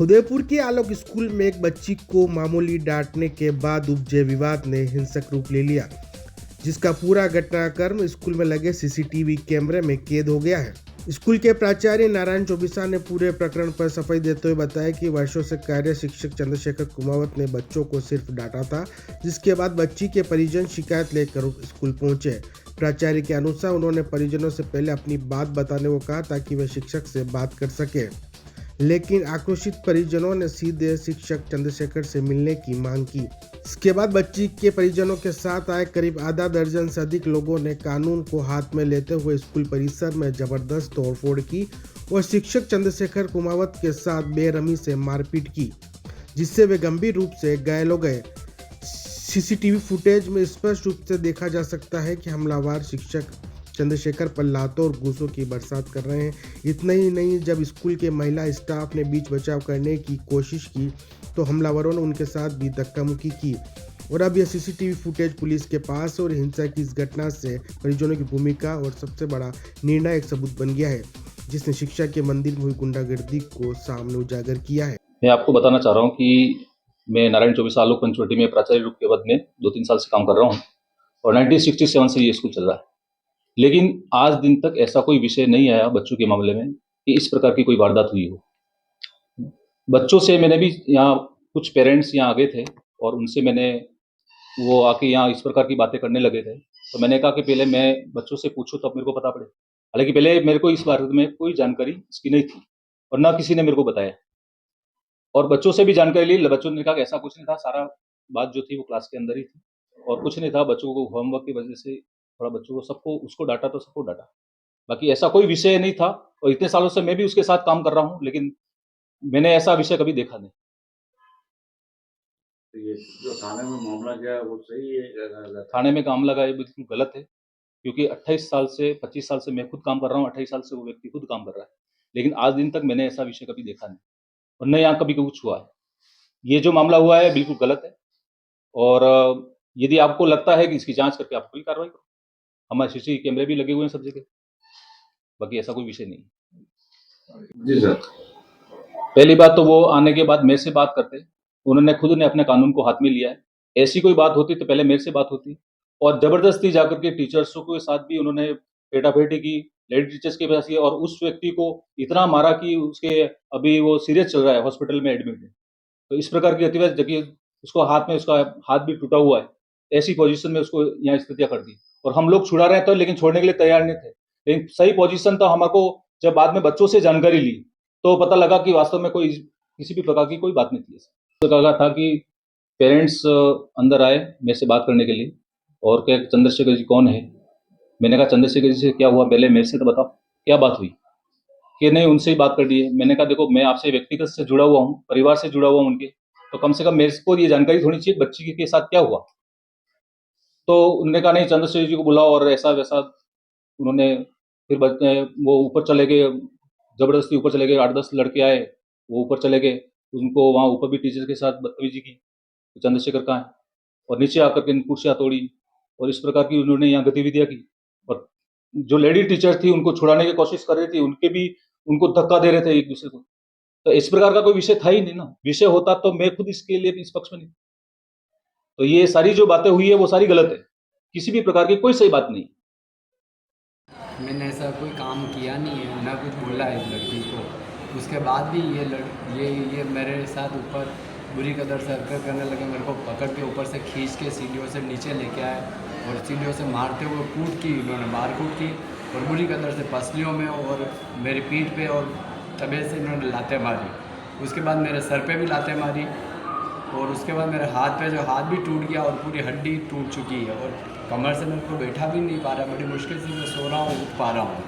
उदयपुर के आलोक स्कूल में एक बच्ची को मामूली डांटने के बाद उपजे विवाद ने हिंसक रूप ले लिया, जिसका पूरा घटनाक्रम स्कूल में लगे सीसीटीवी कैमरे में कैद हो गया है। स्कूल के प्राचार्य नारायण चौबिसा ने पूरे प्रकरण पर सफाई देते हुए बताया कि वर्षों से कार्य शिक्षक चंद्रशेखर कुमावत ने बच्चों को सिर्फ डांटा था, जिसके बाद बच्ची के परिजन शिकायत लेकर स्कूल पहुंचे। प्राचार्य के अनुसार उन्होंने परिजनों से पहले अपनी बात बताने को कहा ताकि वे शिक्षक से बात कर सके, लेकिन आक्रोशित परिजनों ने सीधे शिक्षक चंद्रशेखर से मिलने की मांग की। इसके बाद बच्ची के परिजनों के साथ आए करीब आधा दर्जन से अधिक लोगों ने कानून को हाथ में लेते हुए स्कूल परिसर में जबरदस्त तोड़फोड़ की और शिक्षक चंद्रशेखर कुमावत के साथ बेरहमी से मारपीट की, जिससे वे गंभीर रूप से घायल हो गए। सीसीटीवी फुटेज में स्पष्ट रूप से देखा जा सकता है कि हमलावर शिक्षक चंद्रशेखर पर लातों और घूसों की बरसात कर रहे हैं। इतना ही नहीं, जब स्कूल के महिला स्टाफ ने बीच बचाव करने की कोशिश की तो हमलावरों ने उनके साथ भी धक्का मुक्की की और अब यह सीसीटीवी फुटेज पुलिस के पास और हिंसा की इस घटना से परिजनों की भूमिका और सबसे बड़ा निर्णायक सबूत बन गया है, जिसने शिक्षा के मंदिर में हुई गुंडागर्दी को सामने उजागर किया है। मैं आपको बताना चाह रहा हूँ कि मैं नारायण चौबिसा आलोक पंचवटी में प्राचार्य रूप के पद में 2-3 साल से काम कर रहा हूँ और 1967 से ये स्कूल चल रहा है, लेकिन आज दिन तक ऐसा कोई विषय नहीं आया बच्चों के मामले में कि इस प्रकार की कोई वारदात हुई हो। बच्चों से मैंने भी यहाँ कुछ पेरेंट्स यहाँ आ गए थे और उनसे मैंने वो आके यहाँ इस प्रकार की बातें करने लगे थे, तो मैंने कहा कि पहले मैं बच्चों से पूछूं तब मेरे को पता पड़े। हालांकि पहले मेरे को इस बारे में कोई जानकारी इसकी नहीं थी और ना किसी ने मेरे को बताया और बच्चों से भी जानकारी ली। बच्चों ने कहा कि ऐसा कुछ नहीं था, सारा बात जो थी वो क्लास के अंदर ही थी और कुछ नहीं था। बच्चों को होमवर्क की वजह से थोड़ा बच्चों को सबको उसको डांटा तो सबको डांटा, बाकी ऐसा कोई विषय नहीं था। और इतने सालों से मैं भी उसके साथ काम कर रहा हूँ, लेकिन मैंने ऐसा विषय कभी देखा नहीं। तो ये जो थाने में मामला गया वो सही है या गलत? थाने में मामला गया बिल्कुल गलत है, क्योंकि 28 साल से 25 साल से मैं खुद काम कर रहा हूँ, 28 साल से वो व्यक्ति खुद काम कर रहा है, लेकिन आज दिन तक मैंने ऐसा विषय कभी देखा नहीं और न यहाँ कभी कुछ हुआ है। ये जो मामला हुआ है बिल्कुल गलत है और यदि आपको लगता है कि इसकी जांच करके आप पूरी कार्रवाई करो। हमारे सीसीटीवी कैमरे भी लगे हुए हैं सब जगह, बाकी ऐसा कोई विषय नहीं। जी सर। पहली बात तो वो आने के बाद मेरे से बात करते, उन्होंने खुद ने अपने कानून को हाथ में लिया है। ऐसी कोई बात होती तो पहले मेरे से बात होती और जबरदस्ती जाकर के टीचर्सों के साथ भी उन्होंने पेटापेटी की, लेडी टीचर्स के पास की और उस व्यक्ति को इतना मारा कि उसके अभी वो सीरियस चल रहा है, हॉस्पिटल में एडमिट है। तो इस प्रकार की गतिविधि, जबकि उसको हाथ में उसका हाथ भी टूटा हुआ है, ऐसी पोजीशन में उसको यहाँ स्थितियां कर दी और हम लोग छुड़ा रहे थे, लेकिन छोड़ने के लिए तैयार नहीं थे। लेकिन सही पोजीशन तो हमको जब बाद में बच्चों से जानकारी ली तो पता लगा कि वास्तव में कोई किसी भी प्रकार की कोई बात नहीं थी। तो कहा था कि पेरेंट्स अंदर आए मेरे से बात करने के लिए और क्या चंद्रशेखर जी कौन है। मैंने कहा चंद्रशेखर जी से क्या हुआ, पहले मेरे से तो बताओ क्या बात हुई। कि नहीं उनसे ही बात कर दी है। मैंने कहा देखो मैं आपसे व्यक्तिगत से जुड़ा हुआ हूँ, परिवार से जुड़ा हुआ हूँ उनके, तो कम से कम मेरे को ये जानकारी होनी चाहिए बच्ची के साथ क्या हुआ। तो उन्होंने कहा नहीं चंद्रशेखर जी को बुलाओ और ऐसा वैसा। उन्होंने फिर वो ऊपर चले गए, जबरदस्ती ऊपर चले गए, 8-10 लड़के आए, वो ऊपर चले गए, उनको वहाँ ऊपर भी टीचर के साथ बदतमीजी की, तो चंद्रशेखर कहाँ है, और नीचे आकर के कुर्सियाँ तोड़ी और इस प्रकार की उन्होंने यहाँ गतिविधियाँ की। और जो लेडी टीचर थी उनको छुड़ाने की कोशिश कर रही थी, उनके भी उनको धक्का दे रहे थे एक दूसरे को। तो इस प्रकार का कोई विषय था ही नहीं ना, विषय होता तो मैं खुद इसके लिए इस पक्ष में नहीं। तो ये सारी जो बातें हुई है वो सारी गलत है, किसी भी प्रकार की कोई सही बात नहीं। मैंने ऐसा कोई काम किया नहीं है, ना कुछ बोला है इस लड़की को। उसके बाद भी ये मेरे साथ ऊपर बुरी कदर से हरकत करने लगे। मेरे को पकड़ के ऊपर से खींच के सीढ़ियों से नीचे लेके आए और सीढ़ियों से मारते हुए कूट की, इन्होंने मारकूट की और बुरी कदर से पसलियों में और मेरी पीठ पे और तबे से इन्होंने लातें मारी। उसके बाद मेरे सर पे भी लातें मारी और उसके बाद मेरे हाथ पे जो हाथ भी टूट गया और पूरी हड्डी टूट चुकी है और कमर से मेरे को बैठा भी नहीं पा रहा। बड़ी मुश्किल से मैं सो रहा हूँ, उठ पा रहा हूँ।